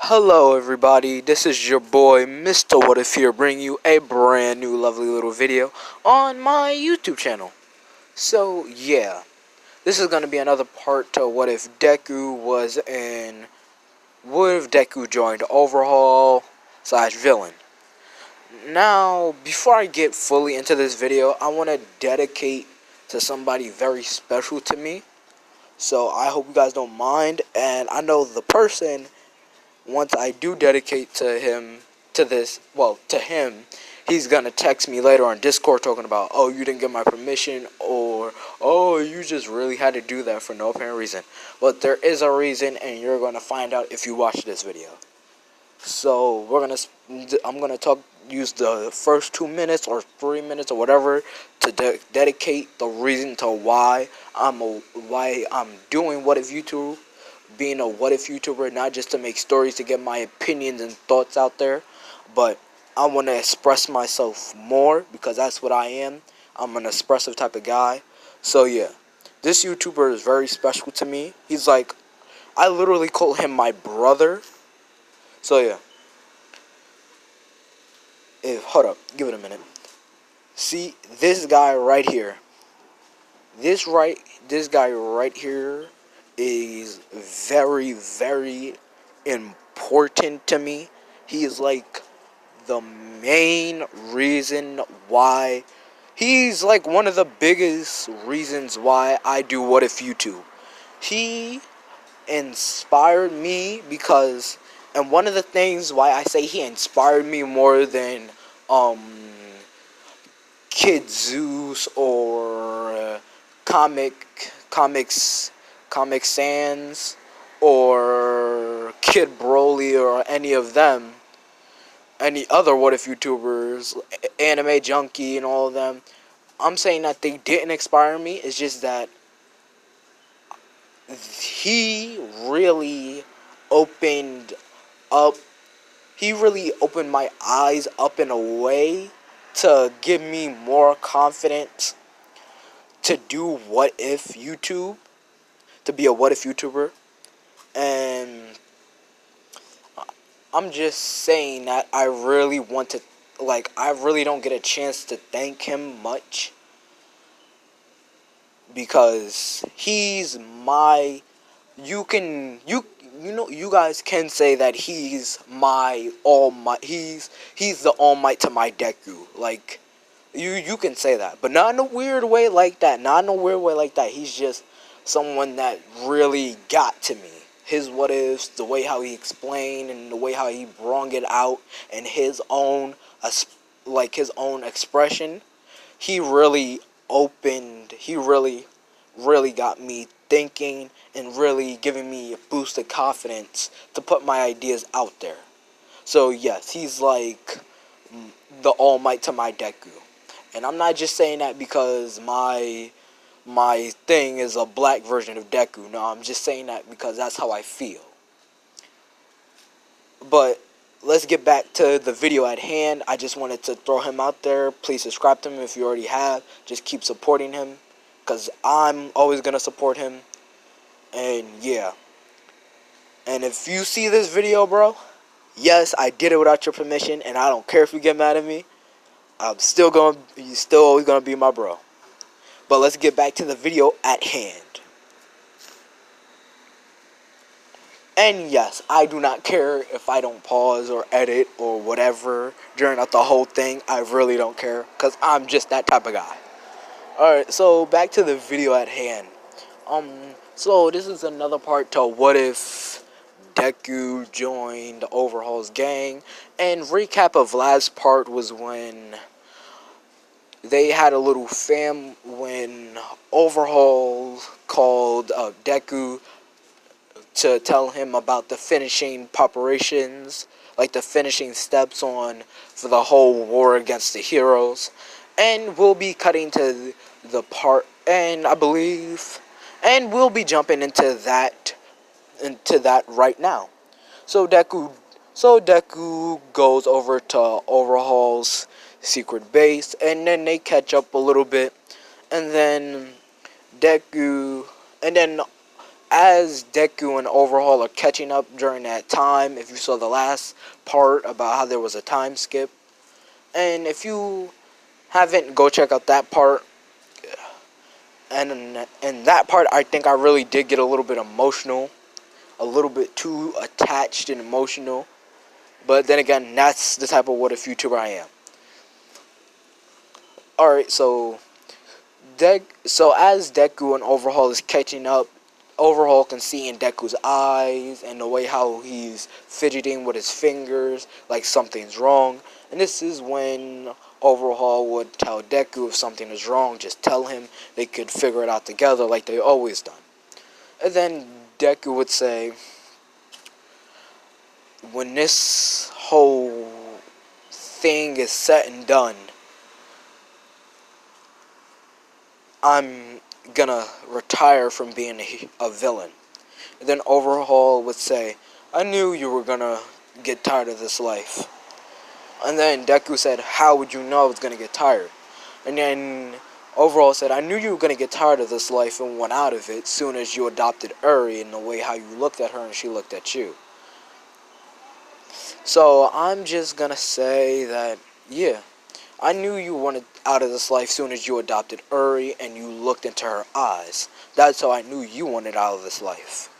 Hello everybody, this is your boy Mr. What If here, bringing you a brand new lovely little video on my YouTube channel. So yeah, this is going to be another part to what if Deku joined Overhaul / Villain. Now, before I get fully into this video, I want to dedicate to somebody very special to me. So I hope you guys don't mind, and I know the person, once I do dedicate to him, to him, he's gonna text me later on Discord talking about, oh, you didn't get my permission, or, oh, you just really had to do that for no apparent reason. But there is a reason, and you're gonna find out if you watch this video. So I'm gonna use the first 2 minutes or 3 minutes or whatever to dedicate the reason to why I'm doing What If YouTube, being a What If YouTuber, not just to make stories to get my opinions and thoughts out there, but I want to express myself more because that's what I am. I'm an expressive type of guy. So yeah, this YouTuber is very special to me. He's like, I literally call him my brother. So yeah. Hold up, give it a minute. See, this guy right here. This guy right here is very, very important to me. He is like the main reason why. He's like one of the biggest reasons why I do What If YouTube. He inspired me because, and one of the things why I say he inspired me more than Kid Zeus or comics Sans or Kid Broly or any of them, any other What If YouTubers, Anime Junkie and all of them. I'm saying that they didn't inspire me. It's just that he really opened up. He really opened my eyes up in a way to give me more confidence to do What If YouTube, to be a What If YouTuber. And I'm just saying that I really want to, I really don't get a chance to thank him much because he's my, you guys can say that he's my all might, he's the all might to my Deku. Like, you can say that, but not in a weird way like that. Not in a weird way like that. He's just someone that really got to me. His what ifs, the way how he explained, and the way how he brought it out, and his own expression. He really opened. He really got me thinking and really giving me a boost of confidence to put my ideas out there. So yes, he's like the all might to my Deku. And I'm not just saying that because my thing is a black version of Deku. No, I'm just saying that because that's how I feel. But let's get back to the video at hand. I just wanted to throw him out there. Please subscribe to him if you already have. Just keep supporting him because I'm always going to support him. And yeah. And if you see this video, bro, yes, I did it without your permission, and I don't care if you get mad at me. You're still always gonna be my bro. But let's get back to the video at hand. And yes, I do not care if I don't pause or edit or whatever during the whole thing. I really don't care because I'm just that type of guy. Alright, so back to the video at hand. So this is another part to what if Deku joined Overhaul's gang. And recap of last part was when they had a little when Overhaul called Deku to tell him about the finishing preparations, like the finishing steps for the whole war against the heroes. And we'll be cutting to the part, and I believe, and we'll be jumping into that right now. So Deku goes over to Overhaul's secret base, and then they catch up a little bit, and then as Deku and Overhaul are catching up during that time, if you saw the last part about how there was a time skip, and if you haven't, go check out that part. And in that part, I think I really did get a little bit emotional, a little bit too attached and emotional. But then again, that's the type of what if YouTuber I am. Alright, so as Deku and Overhaul is catching up, Overhaul can see in Deku's eyes and the way how he's fidgeting with his fingers, like something's wrong. And this is when Overhaul would tell Deku if something is wrong, just tell him. They could figure it out together like they always done. And then Deku would say, when this whole thing is said and done, I'm gonna retire from being a villain. And then Overhaul would say, I knew you were gonna get tired of this life. And then Deku said, how would you know I was gonna get tired? And then Overhaul said, I knew you were gonna get tired of this life and went out of it soon as you adopted Uri in the way how you looked at her and she looked at you. So I'm just gonna say that, yeah, I knew you wanted out of this life soon as you adopted Uri and you looked into her eyes. That's how I knew you wanted out of this life.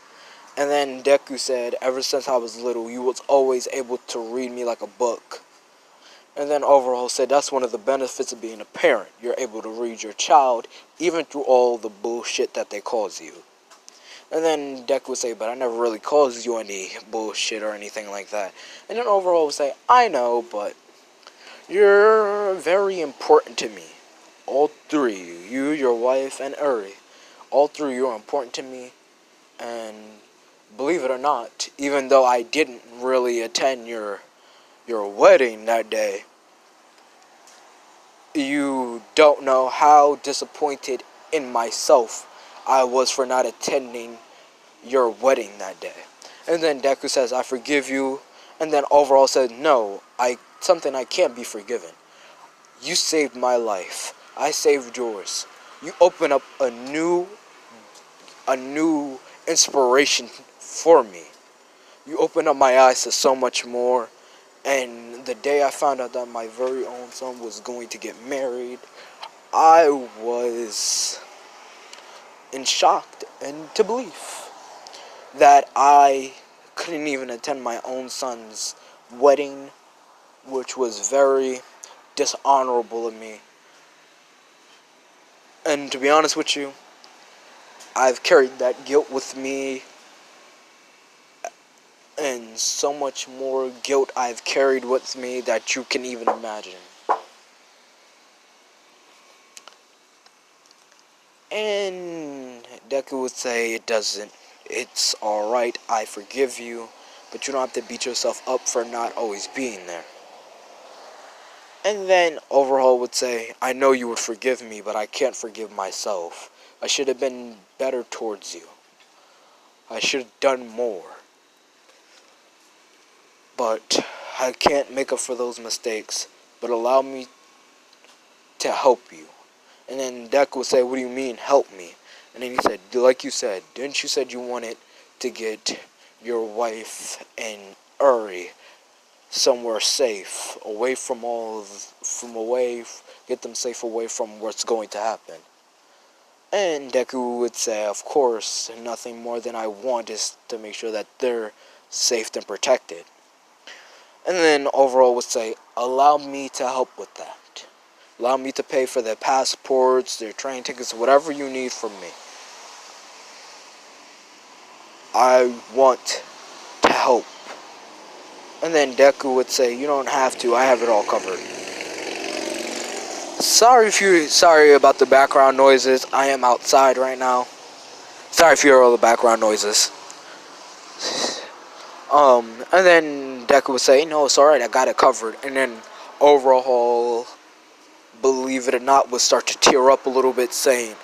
And then Deku said, ever since I was little, you was always able to read me like a book. And then Overhaul said, that's one of the benefits of being a parent. You're able to read your child, even through all the bullshit that they cause you. And then Deku would say, but I never really caused you any bullshit or anything like that. And then Overhaul would say, I know, but you're very important to me. All three, you, your wife, and Uri. All three, you're important to me. And believe it or not, even though I didn't really attend your wedding that day, you don't know how disappointed in myself I was for not attending your wedding that day. And then Deku says, I forgive you. And then Overhaul said, no, something I can't be forgiven. You saved my life. I saved yours. You opened up a new inspiration for me. You opened up my eyes to so much more. And the day I found out that my very own son was going to get married, I was in shock and to belief that I couldn't even attend my own son's wedding, which was very dishonorable of me. And to be honest with you, I've carried that guilt with me, and so much more guilt I've carried with me that you can even imagine. And Deku would say, it's alright, I forgive you, but you don't have to beat yourself up for not always being there. And then Overhaul would say, I know you would forgive me, but I can't forgive myself. I should have been better towards you. I should have done more. But I can't make up for those mistakes, but allow me to help you. And then Deku would say, what do you mean, help me? And then he said, like you said, didn't you said you wanted to get your wife and Uri somewhere safe, away from get them safe away from what's going to happen? And Deku would say, of course, nothing more than I want is to make sure that they're safe and protected. And then Overhaul would say, allow me to help with that. Allow me to pay for their passports, their train tickets, whatever you need from me. I want to help. And then Deku would say, you don't have to, I have it all covered. Sorry about the background noises. I am outside right now. Sorry if you hear all the background noises. And then Deku would say, no, it's alright, I got it covered. And then Overhaul, believe it or not, would start to tear up a little bit, saying,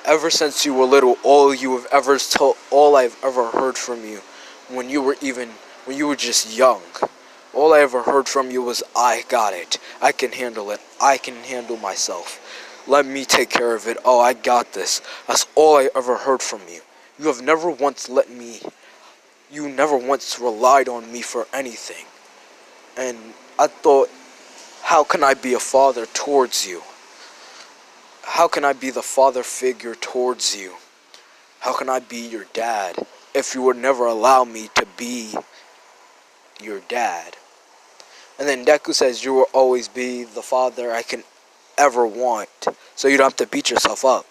ever since you were little, all I've ever heard from you, when you were just young, all I ever heard from you was, I got it, I can handle it, I can handle myself, let me take care of it, oh, I got this. That's all I ever heard from you. You have never once you never once relied on me for anything. And I thought, how can I be a father towards you? How can I be the father figure towards you? How can I be your dad if you would never allow me to be your dad? And then Deku says, you will always be the father I can ever want, so you don't have to beat yourself up.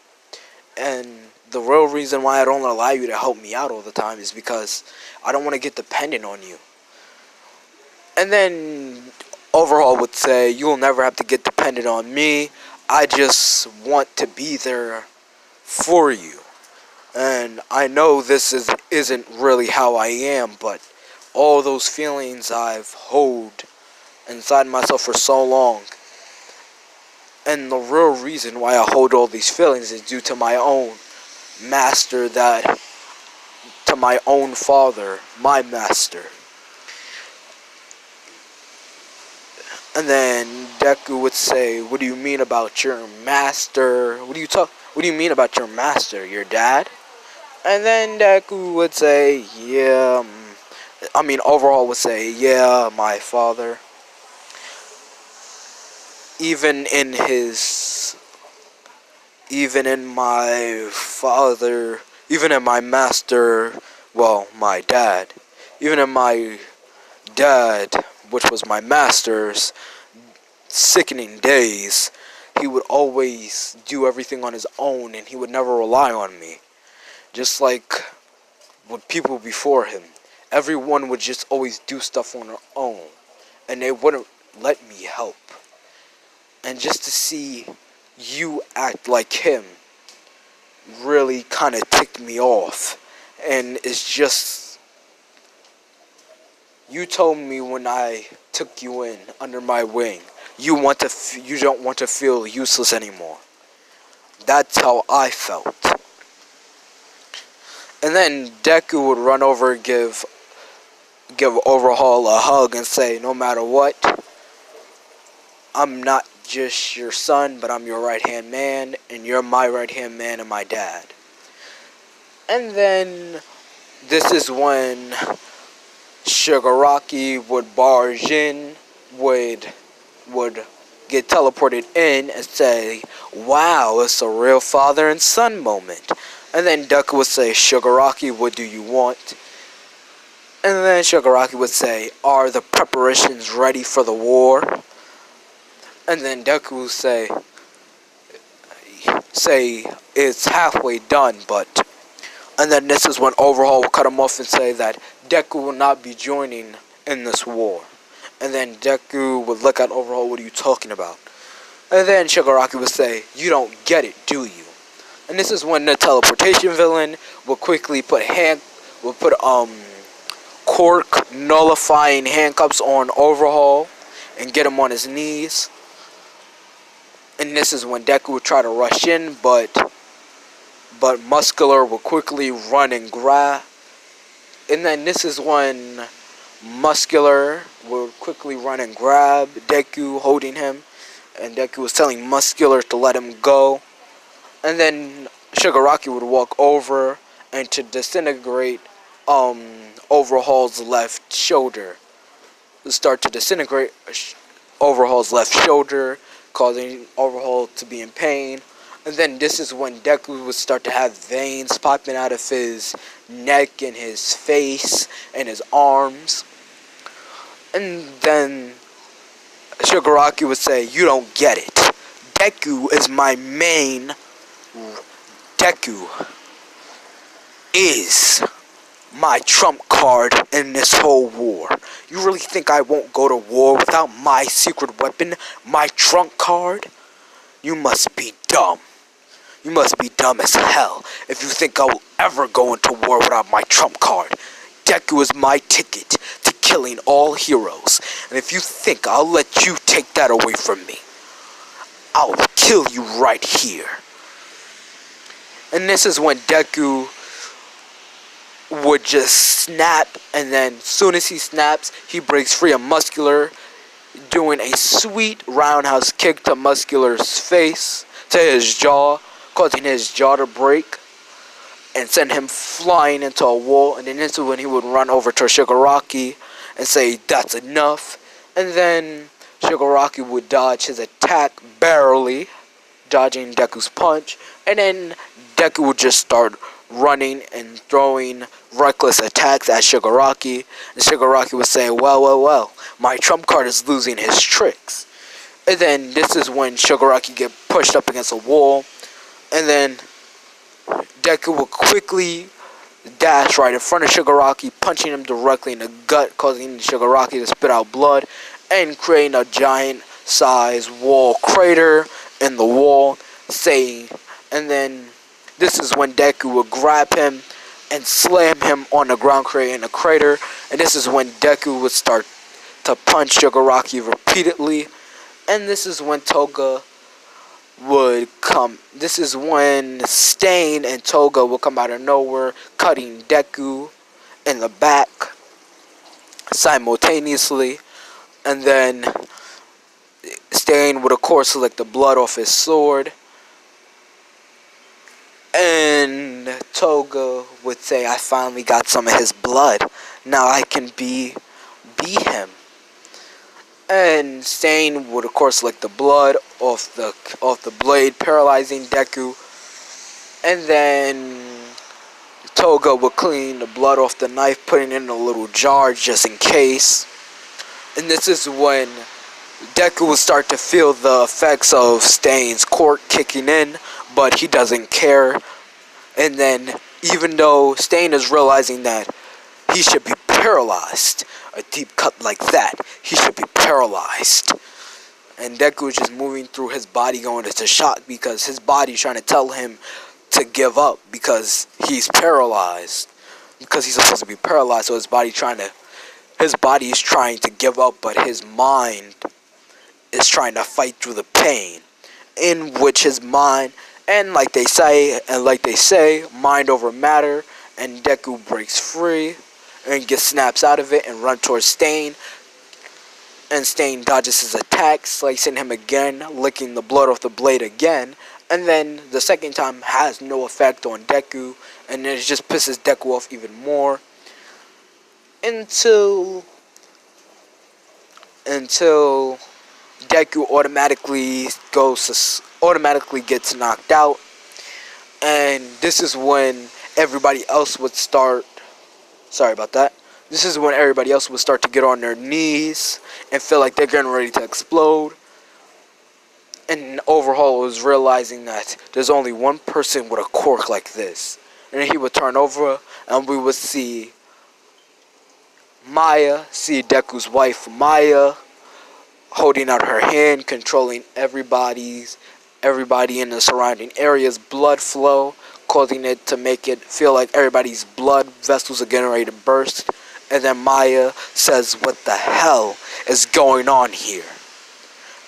And the real reason why I don't allow you to help me out all the time is because I don't want to get dependent on you. And then Overhaul would say, you will never have to get dependent on me. I just want to be there for you. And I know this isn't really how I am, but all those feelings I've held inside myself for so long. And the real reason why I hold all these feelings is due to my own master, to my own father, my master. And then Deku would say, what do you mean about your master? What do you mean about your master, your dad? And then Deku would say, yeah, Overhaul would say, yeah, my father. Even in my master, well, my dad, even in my dad, which was my master's sickening days, he would always do everything on his own and he would never rely on me. Just like with people before him, everyone would just always do stuff on their own and they wouldn't let me help. And just to see you act like him really kind of ticked me off. And it's just, you told me when I took you in under my wing, you don't want to feel useless anymore. That's how I felt. And then Deku would run over and give Overhaul a hug and say, no matter what, I'm not just your son, but I'm your right-hand man, and you're my right-hand man and my dad. And then this is when Shigaraki would barge in, would get teleported in and say, wow, it's a real father and son moment. And then Deku would say, Shigaraki, what do you want? And then Shigaraki would say, are the preparations ready for the war? And then Deku would say it's halfway done, but... And then this is when Overhaul will cut him off and say that Deku will not be joining in this war. And then Deku would look at Overhaul, what are you talking about? And then Shigaraki would say, you don't get it, do you? And this is when the teleportation villain will quickly put cork nullifying handcuffs on Overhaul and get him on his knees. And this is when Deku would try to rush in, but Muscular will quickly run and grab. And then this is when Muscular will quickly run and grab Deku, holding him. And Deku was telling Muscular to let him go. And then Shigaraki would walk over and to disintegrate Overhaul's left shoulder. Start to disintegrate Overhaul's left shoulder, causing Overhaul to be in pain. And then this is when Deku would start to have veins popping out of his neck and his face and his arms. And then Shigaraki would say, you don't get it. Deku is my main... Deku is my trump card in this whole war. You really think I won't go to war without my secret weapon, my trump card? You must be dumb. You must be dumb as hell if you think I will ever go into war without my trump card. Deku is my ticket to killing all heroes. And if you think I'll let you take that away from me, I'll kill you right here. And this is when Deku would just snap, and then as soon as he snaps, he breaks free of Muscular, doing a sweet roundhouse kick to Muscular's face, to his jaw, causing his jaw to break. and send him flying into a wall. And then this is when he would run over to Shigaraki and say, "That's enough." And then Shigaraki would dodge his attack barely, dodging Deku's punch. And then Deku would just start running and throwing reckless attacks at Shigaraki. And Shigaraki would say, well, my trump card is losing his tricks." And then this is when Shigaraki get pushed up against a wall. And then Deku will quickly dash right in front of Shigaraki, punching him directly in the gut, causing Shigaraki to spit out blood and creating a giant size wall crater in the wall, and then this is when Deku would grab him and slam him on the ground, creating a crater. And this is when Deku would start to punch Shigaraki repeatedly. And this is when Toga would come. This is when Stain and Toga would come out of nowhere, cutting Deku in the back simultaneously. And then Stain would of course lick the blood off his sword. And Toga would say, "I finally got some of his blood. Now I can beat him." And Stain would of course lick the blood off the blade, paralyzing Deku. And then Toga would clean the blood off the knife, putting it in a little jar just in case. And this is when Deku would start to feel the effects of Stain's quirk kicking in, but he doesn't care. And then, even though Stain is realizing that he should be paralyzed, a deep cut like that, he should be paralyzed. And Deku is just moving through his body, going into shock because his body's trying to tell him to give up because he's paralyzed. Because he's supposed to be paralyzed, so his body is trying to give up, but his mind is trying to fight through the pain, in which his mind, and like they say, mind over matter. And Deku breaks free and snaps out of it and run towards Stain. And Stain dodges his attack, slicing him again, licking the blood off the blade again. And then the second time has no effect on Deku, and it just pisses Deku off even more. Until Deku automatically gets knocked out. And this is when everybody else would start. Sorry about that. This is when everybody else would start to get on their knees and feel like they're getting ready to explode. And Overhaul was realizing that there's only one person with a quirk like this. And he would turn over and we would see Deku's wife Maya, holding out her hand, controlling everybody in the surrounding area's blood flow, causing it to make it feel like everybody's blood vessels are getting ready to burst. And then Maya says, "What the hell is going on here?"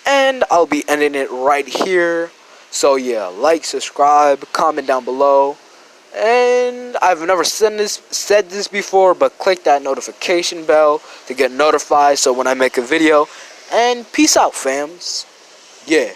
And I'll be ending it right here. So yeah, like, subscribe, comment down below. And I've never said this before, but click that notification bell to get notified so when I make a video. And peace out, fams. Yeah.